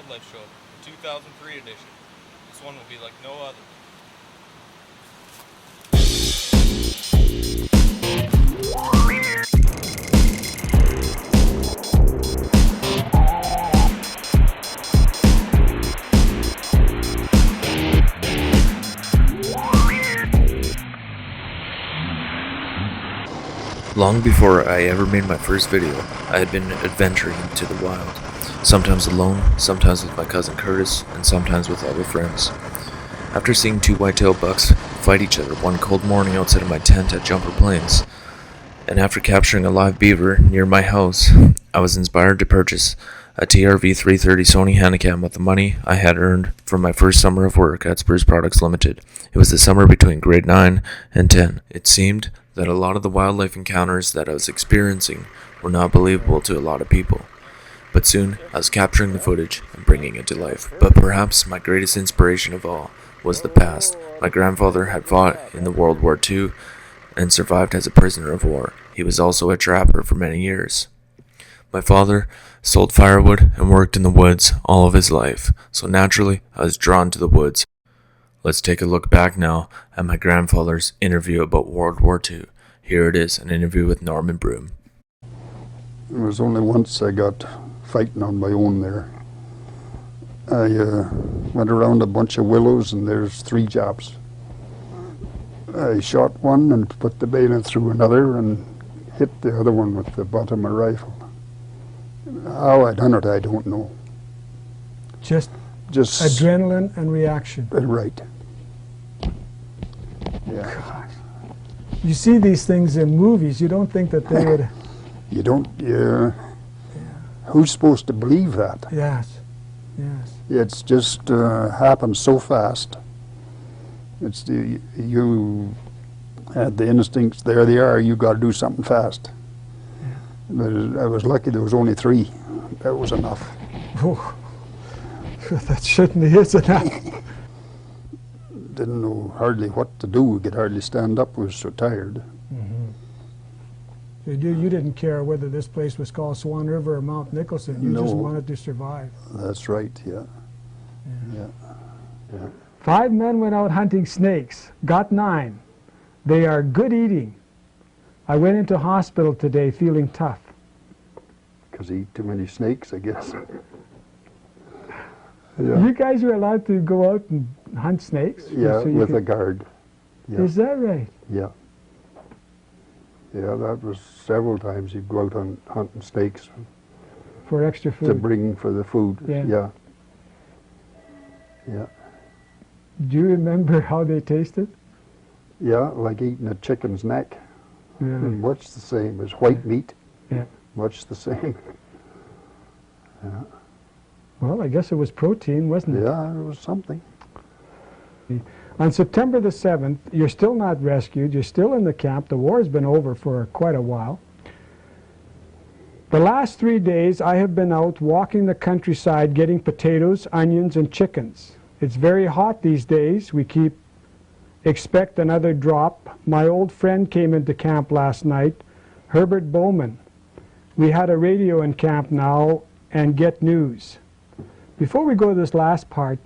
Wildlife Show, the 2003 edition. This one will be like no other. Long before I ever made my first video, I had been adventuring into the wild, sometimes alone, sometimes with my cousin Curtis, and sometimes with other friends. After seeing two white-tailed bucks fight each other one cold morning outside of my tent at Jumper Plains, and after capturing a live beaver near my house, I was inspired to purchase a TRV 330 Sony Handycam with the money I had earned from my first summer of work at Spruce Products Limited. It was the summer between grade 9 and 10. It seemed that a lot of the wildlife encounters that I was experiencing were not believable to a lot of people. But soon, I was capturing the footage and bringing it to life. But perhaps my greatest inspiration of all was the past. My grandfather had fought in the World War II and survived as a prisoner of war. He was also a trapper for many years. My father sold firewood and worked in the woods all of his life, so naturally I was drawn to the woods. Let's take a look back now at my grandfather's interview about World War II. Here it is, an interview with Norman Broom. It was only once I got fighting on my own there. I went around a bunch of willows and there's 3 jobs. I shot one and put the bayonet through another and hit the other one with the butt of my rifle. How I done it, I don't know. Just Just adrenaline and reaction. right. Yeah. God. You see these things in movies, you don't think that they would... You don't. Who's supposed to believe that? Yes, yes. It's just happened so fast. It's you had the instincts. There they are. You got to do something fast. Yeah. But I was lucky. There was only 3. That was enough. Oh, that certainly is enough. Didn't know hardly what to do. We could hardly stand up. We were so tired. Mm-hmm. So you didn't care whether this place was called Swan River or Mount Nicholson. You just wanted to survive. That's right. Yeah. Yeah. Yeah. 5 men went out hunting snakes, got 9. They are good eating. I went into hospital today feeling tough. Because he ate too many snakes, I guess. Yeah. You guys were allowed to go out and hunt snakes? Yeah, so with a guard. Yeah. Is that right? Yeah. Yeah, that was several times he'd go out on hunting snakes For extra food? to bring for the food. Yeah. Yeah. Yeah. Do you remember how they tasted? Yeah, like eating a chicken's neck. Really? And much the same as white meat. Yeah. Much the same. Yeah. Well, I guess it was protein, wasn't it? Yeah, it was something. On September the 7th, you're still not rescued. You're still in the camp. The war's been over for quite a while. The last 3 days, I have been out walking the countryside getting potatoes, onions, and chickens. It's very hot these days. We expect another drop. My old friend came into camp last night, Herbert Bowman. We had a radio in camp now and get news. Before we go to this last part,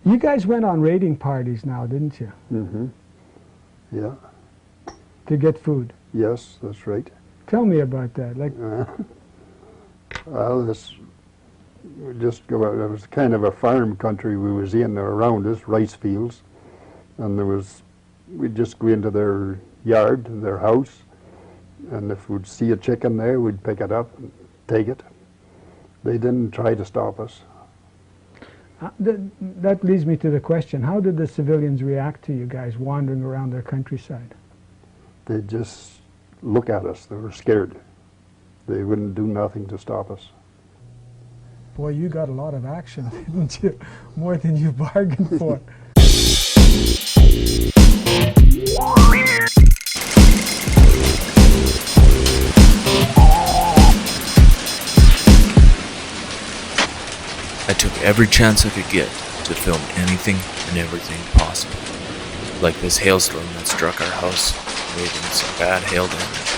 you guys went on raiding parties now, didn't you? Mm-hmm. Yeah. To get food. Yes, that's right. Tell me about that. Well, we just go out. It was kind of a farm country we was in around us, rice fields, and we'd just go into their yard, their house, and if we'd see a chicken there, we'd pick it up and take it. They didn't try to stop us. That leads me to the question, how did the civilians react to you guys wandering around their countryside? They'd just look at us. They were scared. They wouldn't do nothing to stop us. Boy, you got a lot of action, didn't you? More than you bargained for. I took every chance I could get to film anything and everything possible. Like this hailstorm that struck our house, leaving some bad hail damage.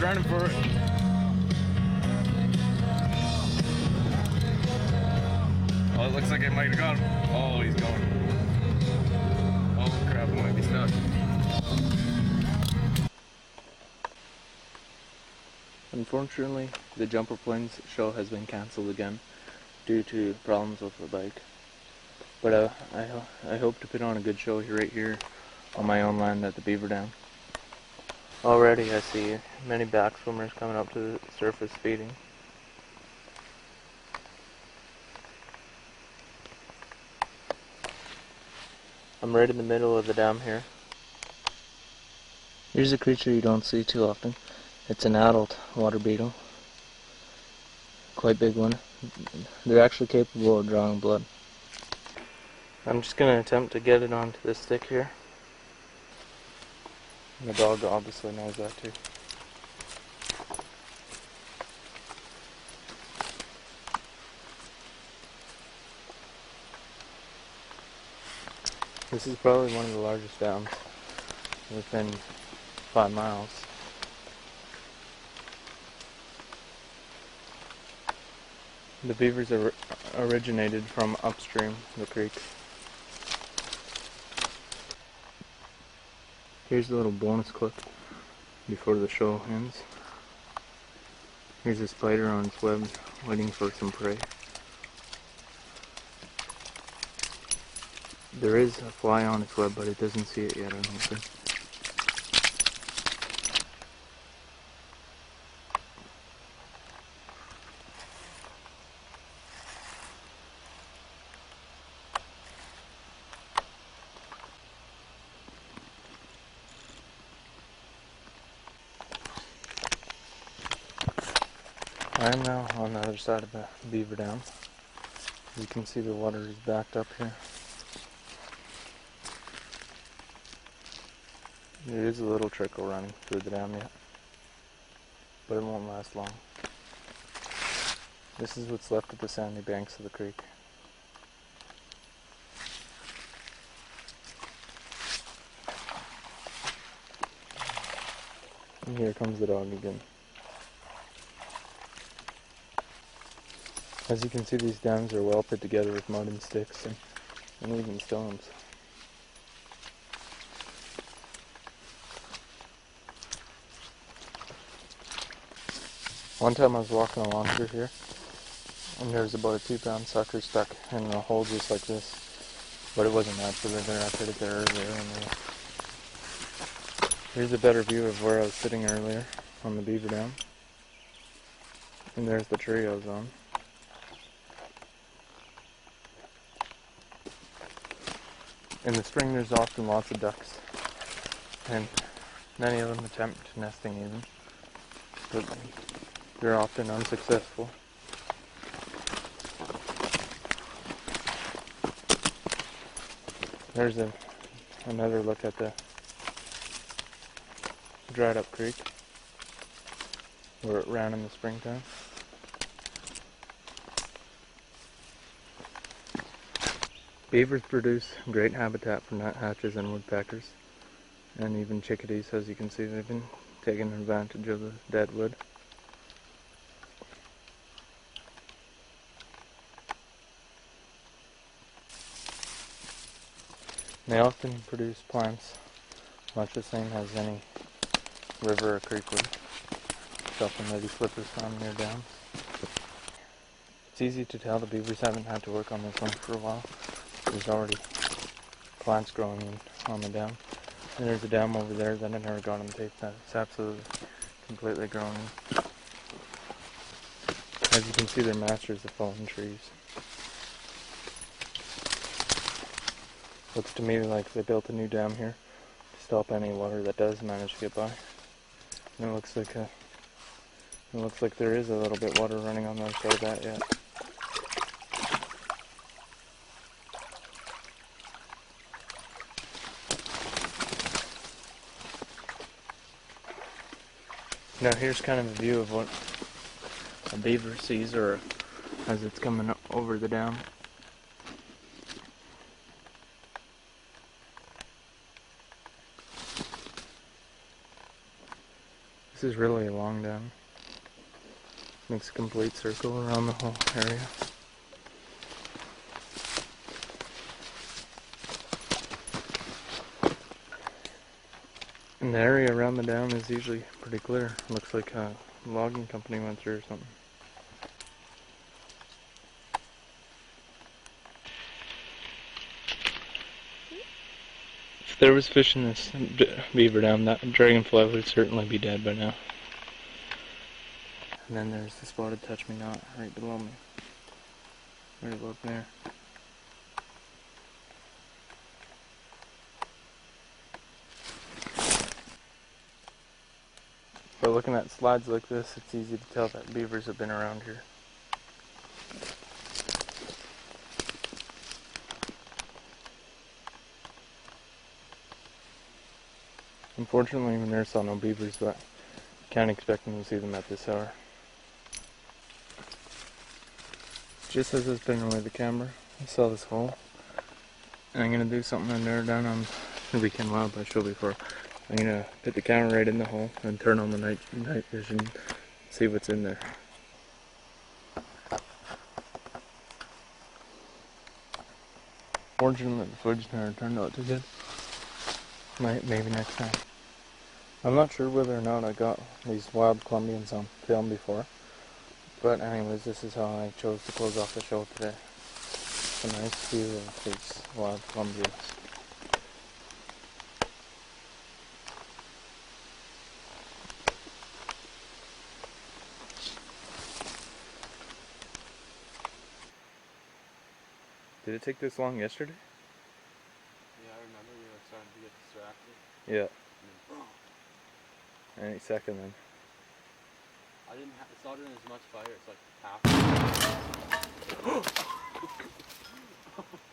running for it. Oh, it looks like it might have got him. Oh, he's going. Oh crap, he might be stuck. Unfortunately, the jumper planes show has been cancelled again due to problems with the bike. But I hope to put on a good show right here on my own land at the beaver dam. Already I see many back swimmers coming up to the surface feeding. I'm right in the middle of the dam here. Here's a creature you don't see too often. It's an adult water beetle. Quite big one. They're actually capable of drawing blood. I'm just going to attempt to get it onto this stick here. And the dog obviously knows that too. This is probably one of the largest dams within 5 miles. The beavers originated from upstream the creek. Here's a little bonus clip before the show ends. Here's a spider on its web waiting for some prey. There is a fly on its web, but it doesn't see it yet, I don't think. I am now on the other side of the beaver dam. You can see the water is backed up here. There is a little trickle running through the dam yet, but it won't last long. This is what's left of the sandy banks of the creek. And here comes the dog again. As you can see, these dams are well put together with mud and sticks and even stones. One time I was walking along through here, and there was about a 2-pound sucker stuck in a hole just like this. But it wasn't naturally there. I put it there earlier. Here's a better view of where I was sitting earlier on the beaver dam. And there's the tree I was on. In the spring there's often lots of ducks, and many of them attempt nesting even, but they're often unsuccessful. There's another look at the dried up creek where it ran in the springtime. Beavers produce great habitat for nuthatches and woodpeckers, and even chickadees. As you can see, they've been taking advantage of the dead wood. They often produce plants much the same as any river or creek would. Often lady slippers found near dams. It's easy to tell the beavers haven't had to work on this one for a while. There's already plants growing on the dam. And there's a dam over there that I never got on tape that it's absolutely completely growing. As you can see, they're masters of fallen trees. Looks to me like they built a new dam here to stop any water that does manage to get by. And it looks like there is a little bit water running on the other side of that yet. Now here's kind of a view of what a beaver sees or as it's coming up over the dam. This is really a long dam. Makes a complete circle around the whole area. And the area around the dam is usually pretty clear. Looks like a logging company went through or something. If there was fish in this beaver dam, that dragonfly would certainly be dead by now. And then there's the spotted touch-me-not right below me. Right about there. By looking at slides like this, it's easy to tell that beavers have been around here. Unfortunately, we never saw no beavers, but can't expect them to see them at this hour. Just as I was putting away the camera, I saw this hole. And I'm going to do something I never done on the Weekend Wildlife show before. I'm going to put the camera right in the hole and turn on the night vision, see what's in there. Fortunately, the footage never turned out too good. Maybe next time. I'm not sure whether or not I got these wild Columbians on film before. But anyways, this is how I chose to close off the show today. It's a nice view of these wild Columbians. Did it take this long yesterday? Yeah, I remember we were starting to get distracted. Yeah. Any second then. It's not doing as much fire, it's like half.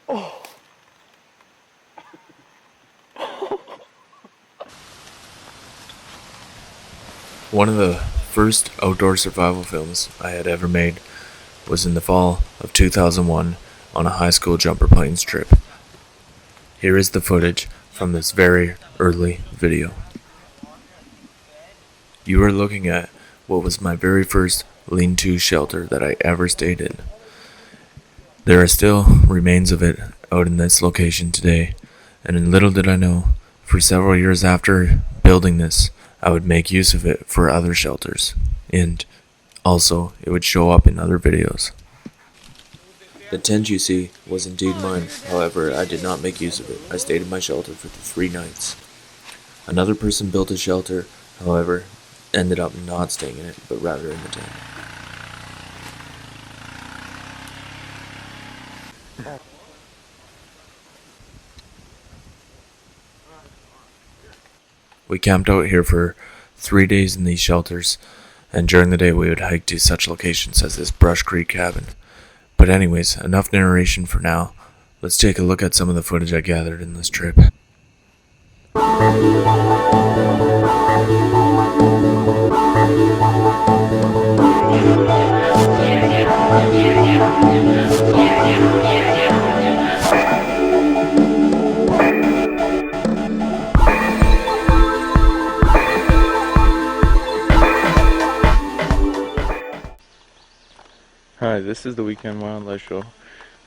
Oh! One of the first outdoor survival films I had ever made was in the fall of 2001 on a high school jumper planes trip. Here is the footage from this very early video. You are looking at what was my very first lean-to shelter that I ever stayed in. There are still remains of it out in this location today, and little did I know, for several years after building this, I would make use of it for other shelters, and also it would show up in other videos. The tent you see was indeed mine, however I did not make use of it. I stayed in my shelter for 3 nights. Another person built a shelter, however, ended up not staying in it, but rather in the tent. We camped out here for 3 days in these shelters, and during the day we would hike to such locations as this Brush Creek cabin. But anyways, enough narration for now. Let's take a look at some of the footage I gathered in this trip. Hi, this is the Weekend Wildlife Show.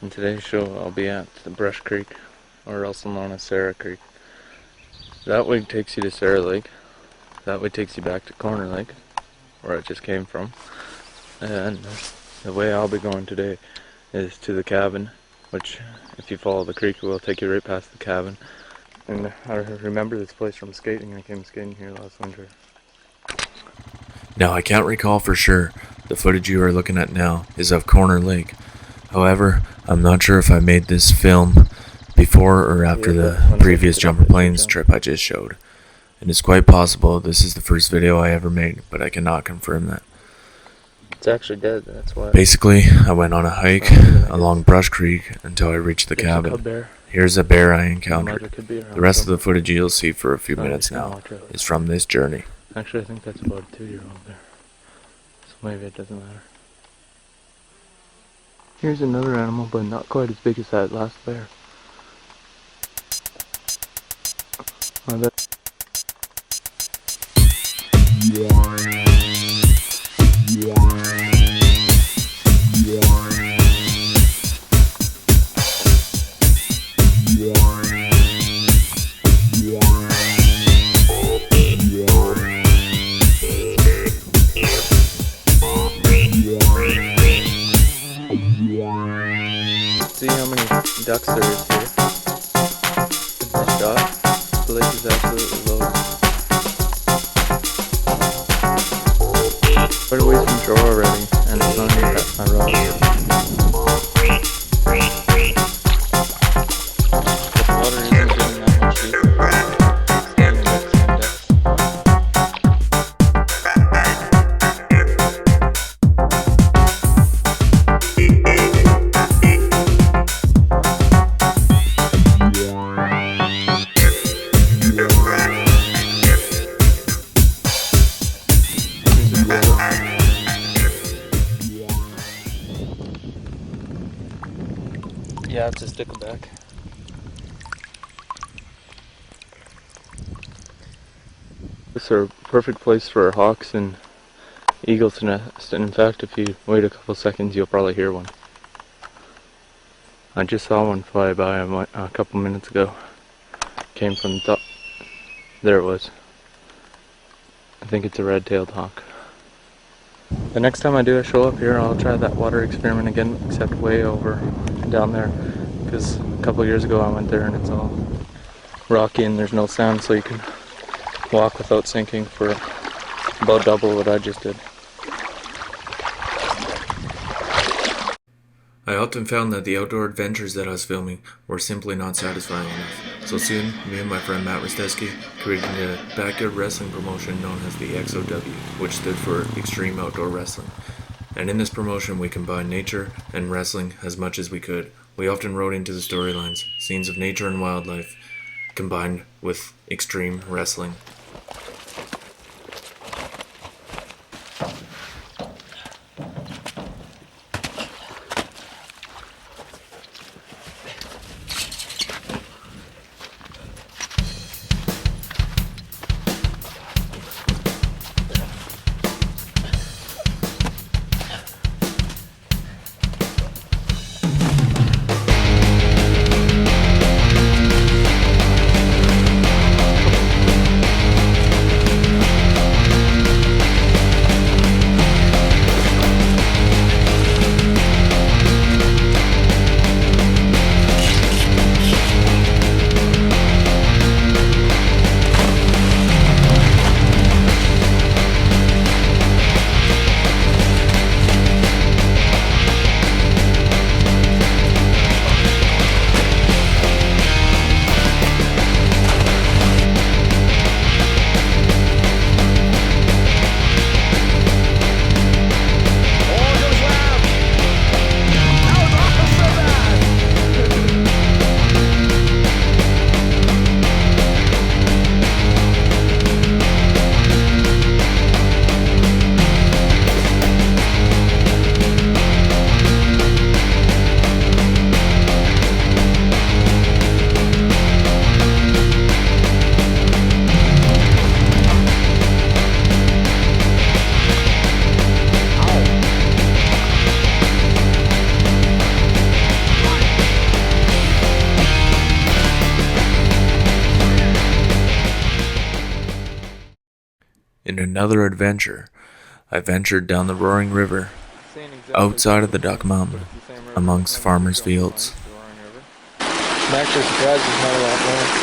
In today's show, I'll be at the Brush Creek, or also known as Sarah Creek. That way takes you to Sarah Lake. That way takes you back to Corner Lake, where I just came from. And the way I'll be going today is to the cabin, which, if you follow the creek, it will take you right past the cabin. And I remember this place from skating. I came skating here last winter. Now I can't recall for sure. The footage you are looking at now is of Corner Lake. However, I'm not sure if I made this film before or after the previous jumper planes trip I just showed. And it's quite possible this is the first video I ever made, but I cannot confirm that. It's actually dead, that's why. Basically, I went on a hike along Brush Creek until I reached the cabin. Here's a bear I encountered. The rest of the footage you'll see for a few minutes now is from this journey. Actually, I think that's about a 2-year-old there. So maybe it doesn't matter. Here's another animal, but not quite as big as that last bear. I bet. ducks there is here. Nice shot. The lake is absolutely loaded. Quite a ways from shore already, and it's not even past my rod. The water isn't getting that much deeper. Standing next to my ducks. Yeah, it's a stickleback. This is a perfect place for hawks and eagles to nest, and in fact if you wait a couple seconds you'll probably hear one. I just saw one fly by a couple minutes ago. Came from the top. There it was. I think it's a red-tailed hawk. The next time I do a show up here, I'll try that water experiment again, except way over down there, because a couple years ago I went there and it's all rocky and there's no sound, so you can walk without sinking for about double what I just did. I often found that the outdoor adventures that I was filming were simply not satisfying enough. So soon, me and my friend Matt Rostesky created a backyard wrestling promotion known as the XOW, which stood for Extreme Outdoor Wrestling. And in this promotion we combined nature and wrestling as much as we could. We often wrote into the storylines scenes of nature and wildlife combined with extreme wrestling. In another adventure, I ventured down the roaring river, outside of the Duck Mountain, amongst farmers' fields. I'm actually surprised there's not a lot more.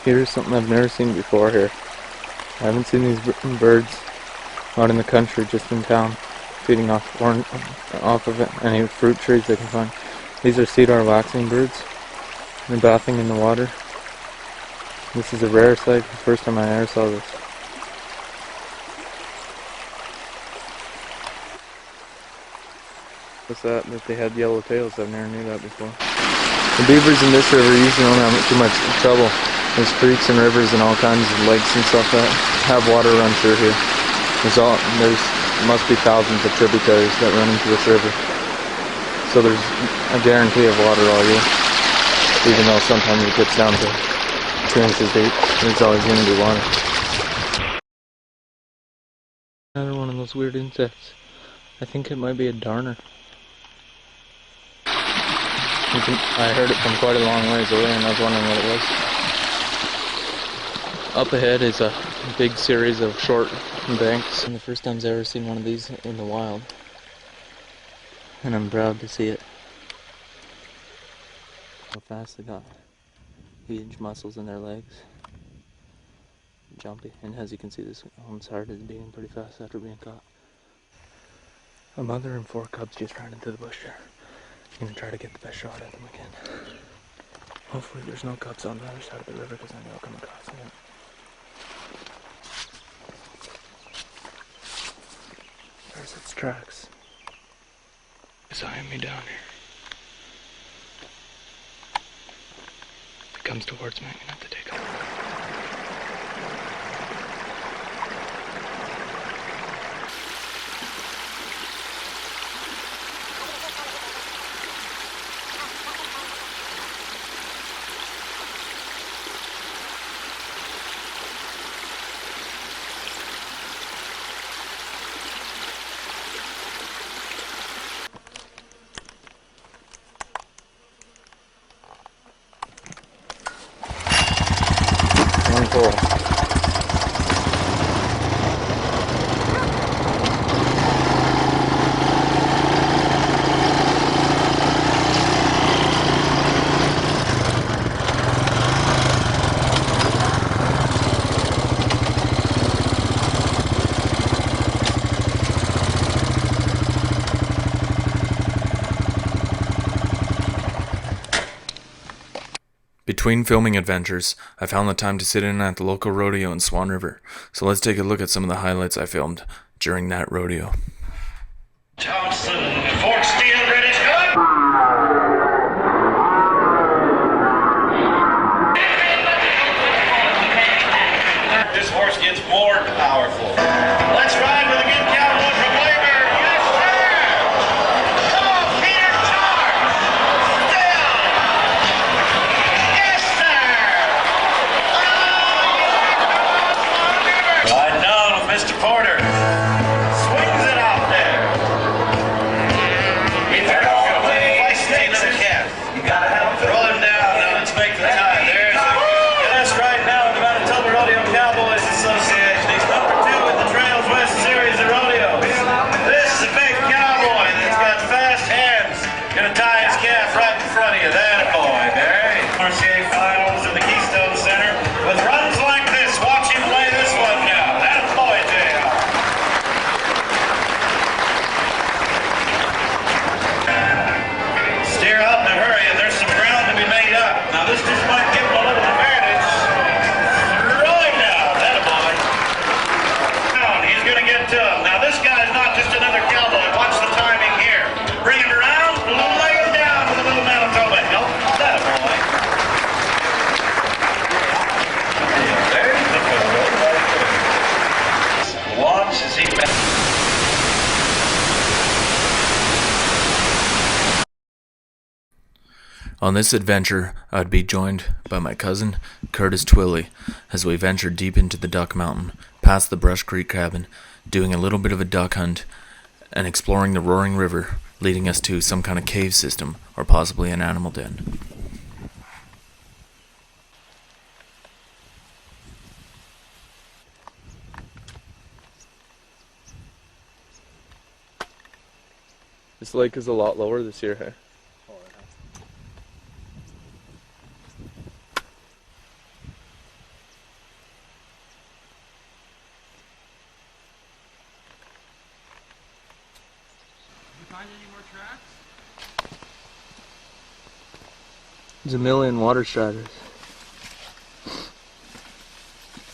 Here's something I've never seen before here. I haven't seen these birds out in the country, just in town, feeding off of any fruit trees they can find. These are cedar waxing birds. They're bathing in the water. This is a rare sight. The first time I ever saw this. What's that? That they had yellow tails. I've never knew that before. The beavers in this river usually don't have too much trouble. There's creeks and rivers and all kinds of lakes and stuff that have water run through here. There's must be thousands of tributaries that run into this river. So there's a guarantee of water all year. Even though sometimes it gets down to 2 inches deep, there's always going to be water. Another one of those weird insects. I think it might be a darner. I heard it from quite a long ways away and I was wondering what it was. Up ahead is a big series of short banks. And the first time I've ever seen one of these in the wild. And I'm proud to see it. How fast they got. Huge muscles in their legs. Jumpy. And as you can see, this one's heart is beating pretty fast after being caught. A mother and 4 cubs just ran into the bush there. I'm gonna try to get the best shot at them again. Hopefully there's no cubs on the other side of the river because I know I'll come across them. There's its tracks. It's eyeing me down here. If it comes towards me, I'm gonna have to take a look. One pull. Between filming adventures, I found the time to sit in at the local rodeo in Swan River, so let's take a look at some of the highlights I filmed during that rodeo. Thompson, Fort Steele, British good. This horse gets more powerful. Let's ride with a good cowboy from Labor. Yes, sir. Come on, Peter, charge. Still. Yes, sir. Riding on with Mr. Porter. Swings it out there. He threw all the way. Takes a cat. You gotta have him. Roll him down. Now let's make the time. There's a guest right now at the Manitoba Rodeo Cowboys Association. He's number 2 in the Trails West series of rodeos. This is a big cowboy that's got fast hands. Gonna tie his calf right in front of you. That boy, Barry. RCA Finals in the Keystone Center. With runs like this, watch him play this one now. That boy, JR. Steer out in a hurry, and there's some ground to be made up. Now this just might give him a little advantage. Throw him down. That boy. Down. He's gonna get to him. Now this guy's not just another cowboy. Watch the timing here. Bring him around, lay him down with a little Manitoba. Nope. That boy. There's the photo right there. Watch as he On this adventure, I'd be joined by my cousin, Curtis Twilley, as we ventured deep into the Duck Mountain, past the Brush Creek cabin, doing a little bit of a duck hunt, and exploring the roaring river, leading us to some kind of cave system, or possibly an animal den. This lake is a lot lower this year, hey? Find any more tracks? There's a million water striders.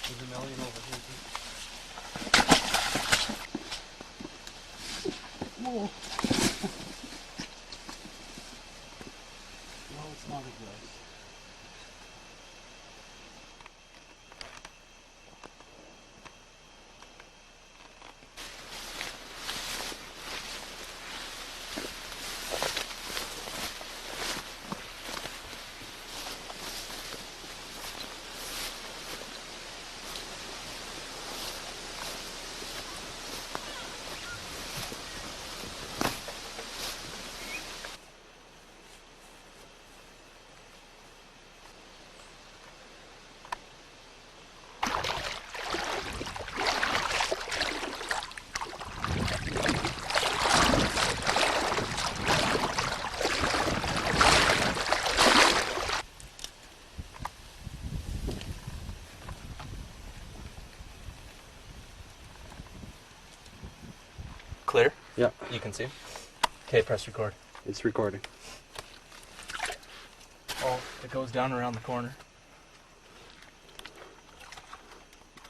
There's a million over here. Whoa. No, it's not a grass. Yeah. You can see? Okay, press record. It's recording. Oh, it goes down around the corner.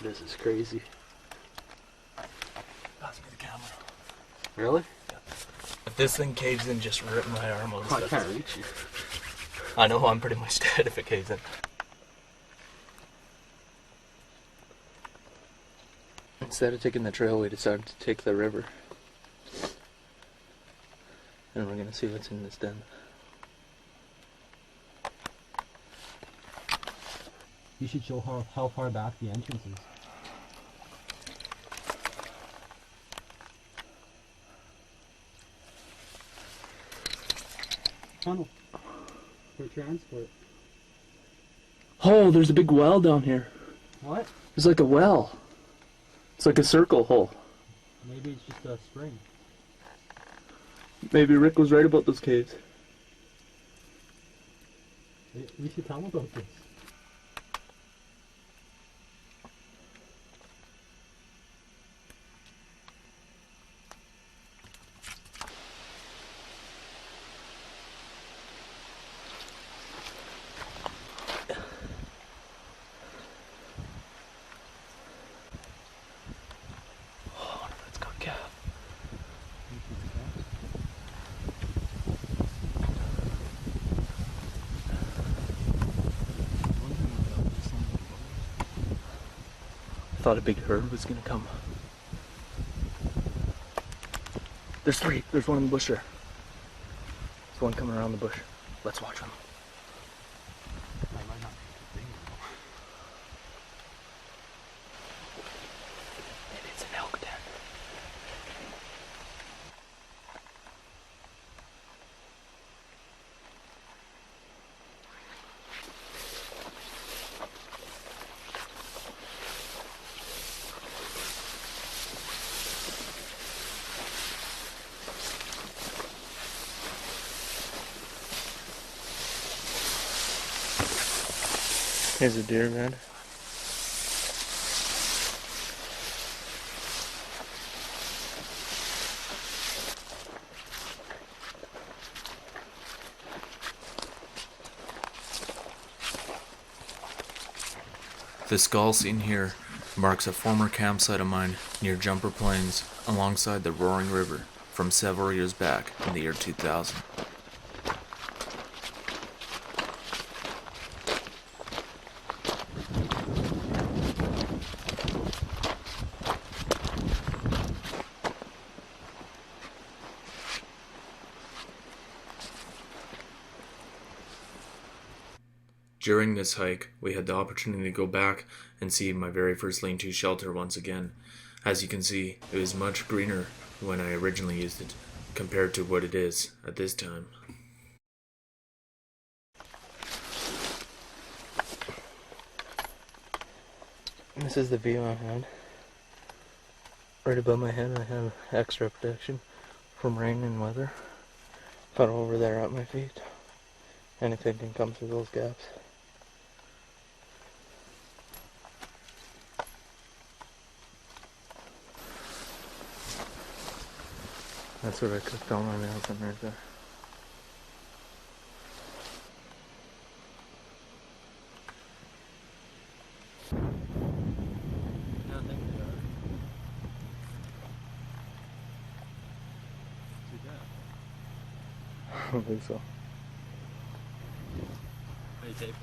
This is crazy. Pass me the camera. Really? If this thing caves in, just rip my arm out. I can't reach you. I know, I'm pretty much dead if it caves in. Instead of taking the trail, we decided to take the river. And we're gonna see what's in this den. You should show how far back the entrance is. Tunnel. For transport. Oh, there's a big well down here. What? There's like a well. It's like a circle hole. Maybe it's just a spring. Maybe Rick was right about those caves. We should tell him about this. Let's go, Cap. I thought a big herd was gonna come. There's three. There's one in the bush there. There's one coming around the bush. Let's watch them. Maybe it's an elk den. Here's a deer bed. The skull seen here marks a former campsite of mine near Jumper Plains alongside the Roaring River from several years back in the year 2000. During this hike, we had the opportunity to go back and see my very first lean-to shelter once again. As you can see, it was much greener when I originally used it, compared to what it is at this time. This is the view I had. Right above my head I have extra protection from rain and weather. But over there at my feet, anything can come through those gaps. That's what I cooked all my meals in right there. I don't think so. Any tape?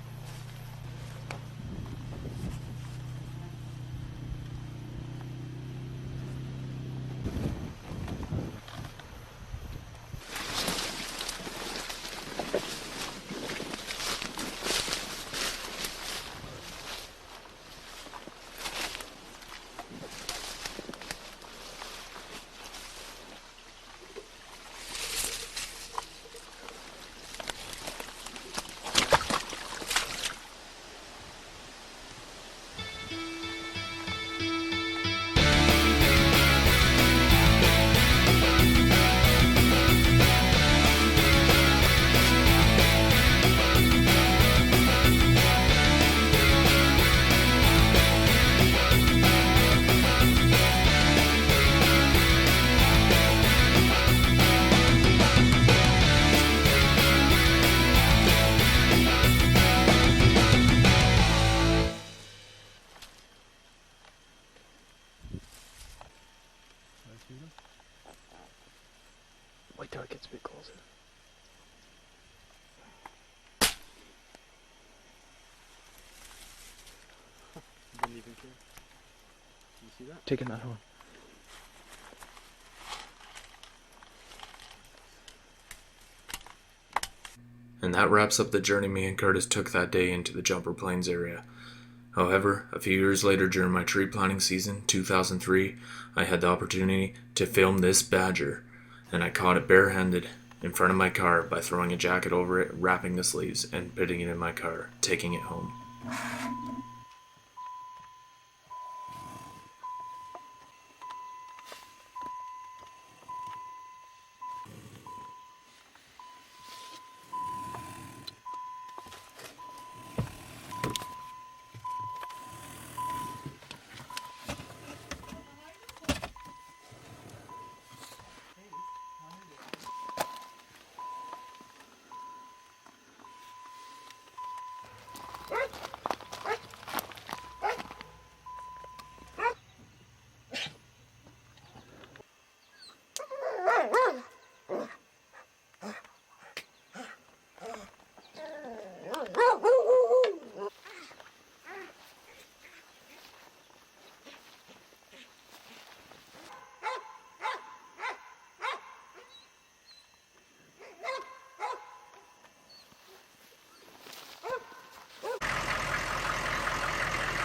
Let's be closer. Didn't even care. You see that? Take another one. And that wraps up the journey me and Curtis took that day into the Jumper Plains area. However, a few years later during my tree planting season, 2003, I had the opportunity to film this badger, and I caught it barehanded in front of my car by throwing a jacket over it, wrapping the sleeves, and putting it in my car, taking it home.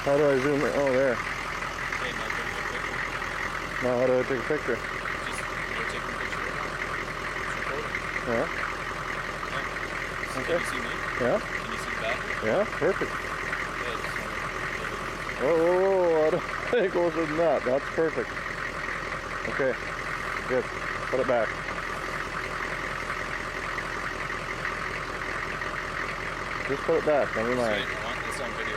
How do I zoom in? Oh, there. Okay, now take a picture. Now how do I take a picture? Just you're taking a picture right now. It's recording. Yeah? So Okay. can you see me? Yeah? Can you see the battery? Yeah? Perfect. Yeah, just Whoa, I don't think closer than that. That's perfect. Okay. Good. Put it back. Just put it back. Never mind. I want this on video.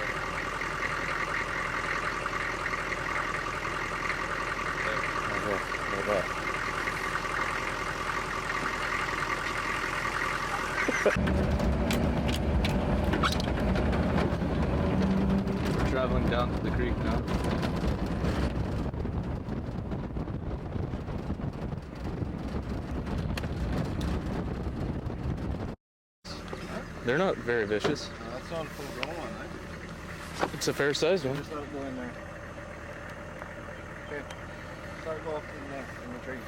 Okay. Like that. We're traveling down to the creek now. They're not very vicious. That's not a full grown one, It's a fair sized one. Just let it go in there. Okay. Start go up in there, in the trees.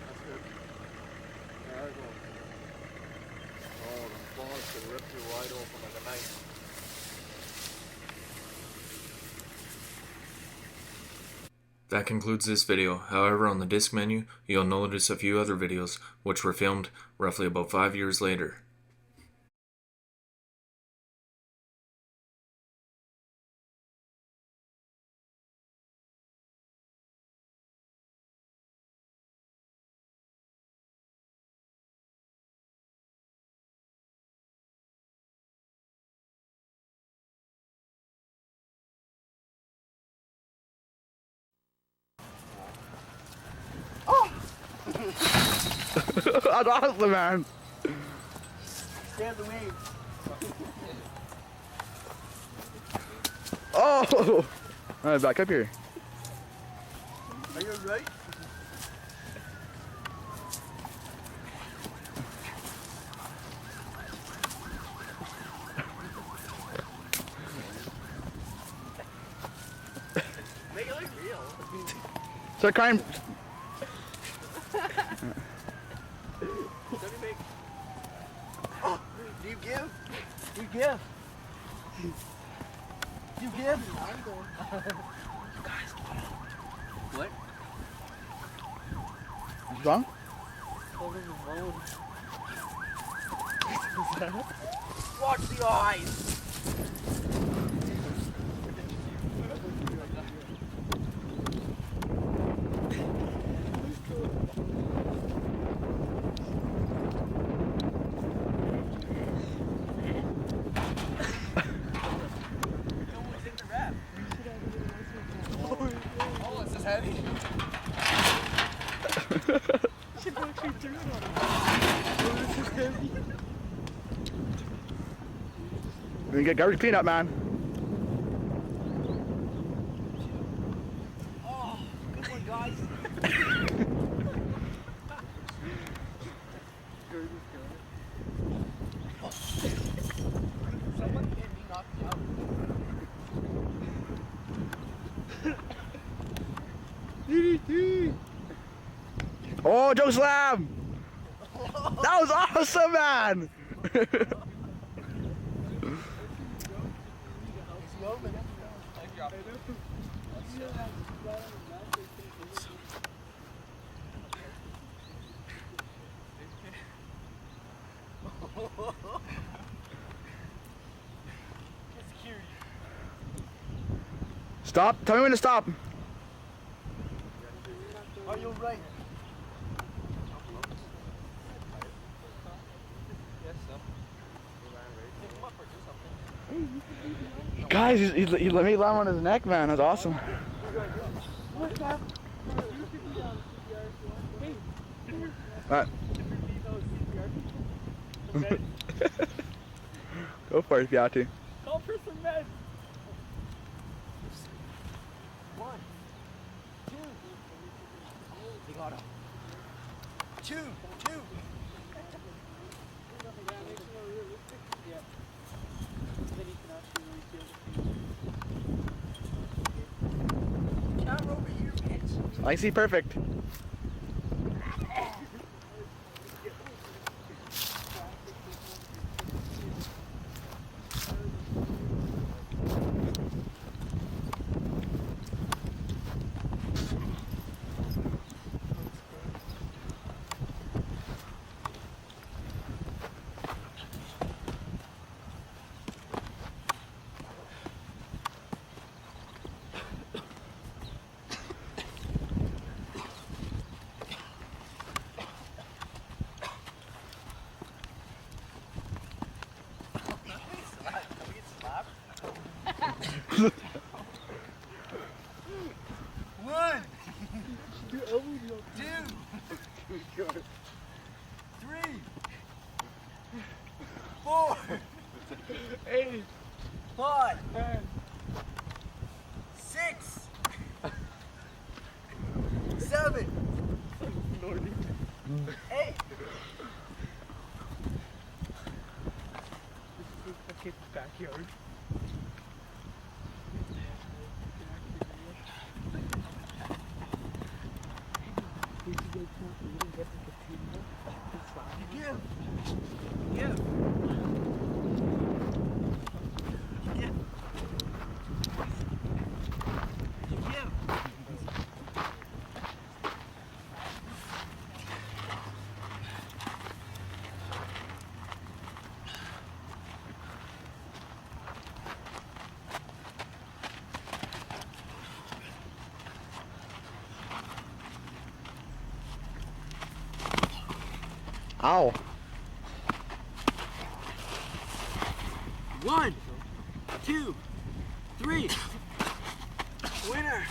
That's good. There we go. Oh, the claws could rip you wide open like a knife. That concludes this video. However, on the disc menu, you'll notice a few other videos, which were filmed roughly about 5 years later. That's awesome, man. Stand the weed. Oh! Alright, back up here. Are you right? Make it look real. So crime. Oh, do you give? Do you give? Do you give? I'm going. What? What's wrong? Watch the eyes. Oh, it's this heavy. Should actually turn it on. Oh, this is heavy. We can get garbage clean up, man. Oh, Joe Slam! That was awesome, man! Stop. Tell me when to stop. Are you right? Guys, he let me land on his neck, man. That's awesome. Alright. Go for it if you have to. Call for some meds. 1, 2. You got him. 2, 2. Yeah. Then you can actually really feel camera over here, bitch. I see perfect. One, 2, 3, 4, 8, 5, 6, 7, 8. This is the kid's backyard. Ow. 1, 2, 3. Winner.